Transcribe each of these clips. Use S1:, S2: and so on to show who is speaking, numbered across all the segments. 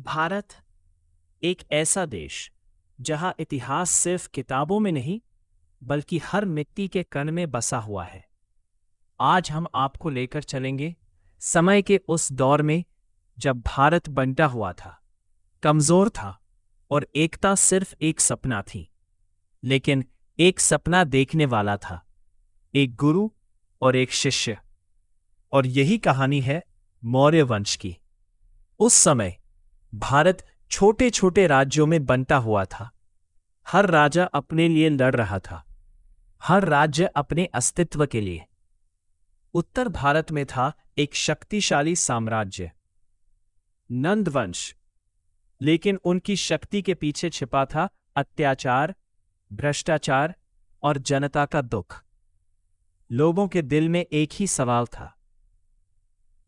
S1: भारत एक ऐसा देश जहां इतिहास सिर्फ किताबों में नहीं बल्कि हर मिट्टी के कण में बसा हुआ है। आज हम आपको लेकर चलेंगे समय के उस दौर में जब भारत बंटा हुआ था, कमजोर था और एकता सिर्फ एक सपना थी। लेकिन एक सपना देखने वाला था, एक गुरु और एक शिष्य। और यही कहानी है मौर्य वंश की। उस समय भारत छोटे छोटे राज्यों में बंटा हुआ था। हर राजा अपने लिए लड़ रहा था, हर राज्य अपने अस्तित्व के लिए। उत्तर भारत में था एक शक्तिशाली साम्राज्य, नंद वंश। लेकिन उनकी शक्ति के पीछे छिपा था अत्याचार, भ्रष्टाचार और जनता का दुख। लोगों के दिल में एक ही सवाल था,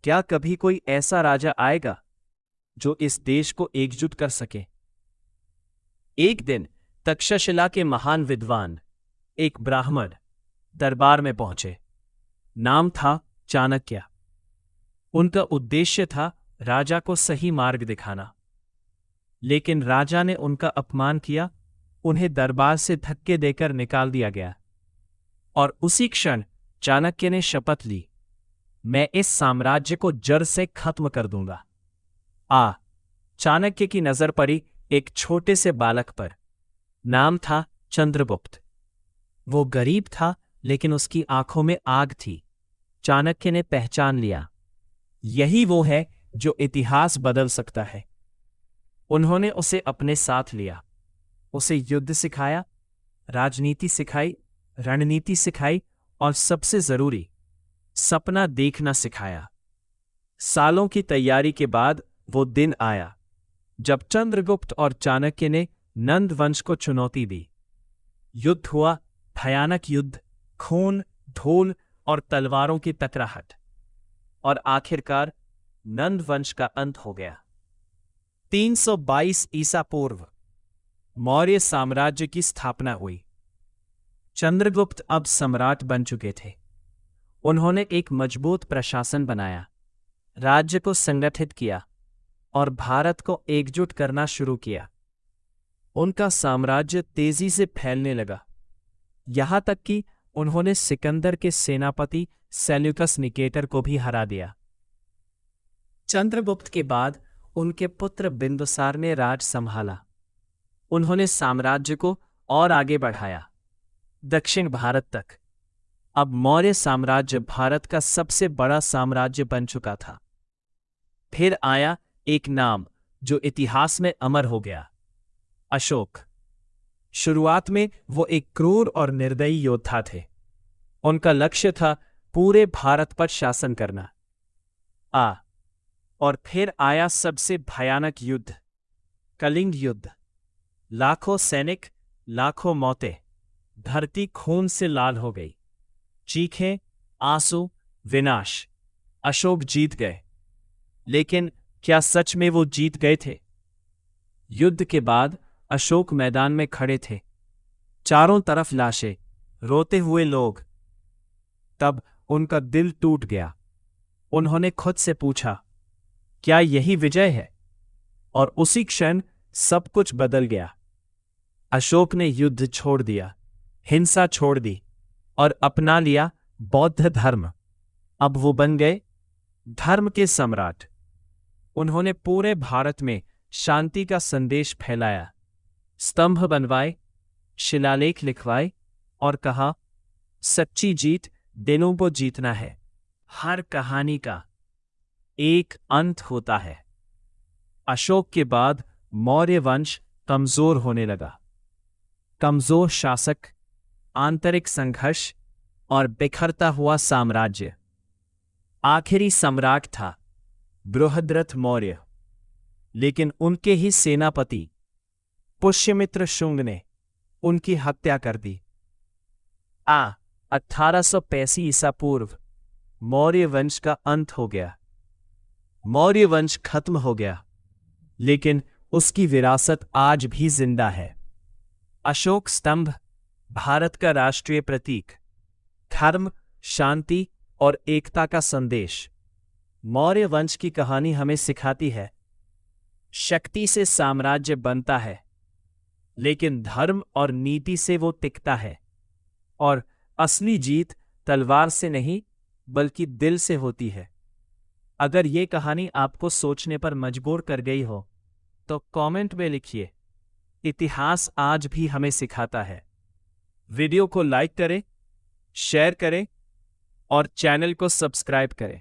S1: क्या कभी कोई ऐसा राजा आएगा जो इस देश को एकजुट कर सके? एक दिन तक्षशिला के महान विद्वान, एक ब्राह्मण, दरबार में पहुंचे। नाम था चाणक्य। उनका उद्देश्य था राजा को सही मार्ग दिखाना। लेकिन राजा ने उनका अपमान किया, उन्हें दरबार से धक्के देकर निकाल दिया गया। और उसी क्षण चाणक्य ने शपथ ली, मैं इस साम्राज्य को जड़ से खत्म कर दूंगा। चाणक्य की नजर पड़ी एक छोटे से बालक पर। नाम था चंद्रगुप्त। वो गरीब था लेकिन उसकी आंखों में आग थी। चाणक्य ने पहचान लिया, यही वो है जो इतिहास बदल सकता है। उन्होंने उसे अपने साथ लिया, उसे युद्ध सिखाया, राजनीति सिखाई, रणनीति सिखाई और सबसे जरूरी, सपना देखना सिखाया। सालों की तैयारी के बाद वो दिन आया जब चंद्रगुप्त और चाणक्य ने नंद वंश को चुनौती दी। युद्ध हुआ, भयानक युद्ध, खून, ढोल और तलवारों की टकराहट। और आखिरकार नंद वंश का अंत हो गया। 322 ईसा पूर्व मौर्य साम्राज्य की स्थापना हुई। चंद्रगुप्त अब सम्राट बन चुके थे। उन्होंने एक मजबूत प्रशासन बनाया, राज्य को संगठित किया और भारत को एकजुट करना शुरू किया। उनका साम्राज्य तेजी से फैलने लगा, यहां तक कि उन्होंने सिकंदर के सेनापति सेल्यूकस निकेटर को भी हरा दिया। चंद्रगुप्त के बाद उनके पुत्र बिंदुसार ने राज संभाला। उन्होंने साम्राज्य को और आगे बढ़ाया, दक्षिण भारत तक। अब मौर्य साम्राज्य भारत का सबसे बड़ा साम्राज्य बन चुका था। फिर आया एक नाम जो इतिहास में अमर हो गया, अशोक। शुरुआत में वो एक क्रूर और निर्दयी योद्धा थे। उनका लक्ष्य था पूरे भारत पर शासन करना। और फिर आया सबसे भयानक युद्ध, कलिंग युद्ध। लाखों सैनिक, लाखों मौतें, धरती खून से लाल हो गई। चीखें, आंसू, विनाश। अशोक जीत गए। लेकिन क्या सच में वो जीत गए थे? युद्ध के बाद अशोक मैदान में खड़े थे, चारों तरफ लाशें, रोते हुए लोग। तब उनका दिल टूट गया। उन्होंने खुद से पूछा, क्या यही विजय है? और उसी क्षण सब कुछ बदल गया। अशोक ने युद्ध छोड़ दिया, हिंसा छोड़ दी और अपना लिया बौद्ध धर्म। अब वो बन गए धर्म के सम्राट। उन्होंने पूरे भारत में शांति का संदेश फैलाया, स्तंभ बनवाए, शिलालेख लिखवाए और कहा, सच्ची जीत दिलों को जीतना है। हर कहानी का एक अंत होता है। अशोक के बाद मौर्य वंश कमजोर होने लगा। कमजोर शासक, आंतरिक संघर्ष और बिखरता हुआ साम्राज्य। आखिरी सम्राट था बृहद्रथ मौर्य। लेकिन उनके ही सेनापति पुष्यमित्र शुंग ने उनकी हत्या कर दी। 1885 ईसा पूर्व मौर्य वंश का अंत हो गया। मौर्य वंश खत्म हो गया, लेकिन उसकी विरासत आज भी जिंदा है। अशोक स्तंभ, भारत का राष्ट्रीय प्रतीक, धर्म, शांति और एकता का संदेश। मौर्य वंश की कहानी हमें सिखाती है, शक्ति से साम्राज्य बनता है, लेकिन धर्म और नीति से वो टिकता है। और असली जीत तलवार से नहीं बल्कि दिल से होती है। अगर ये कहानी आपको सोचने पर मजबूर कर गई हो तो कमेंट में लिखिए, इतिहास आज भी हमें सिखाता है। वीडियो को लाइक करें, शेयर करें और चैनल को सब्सक्राइब करें।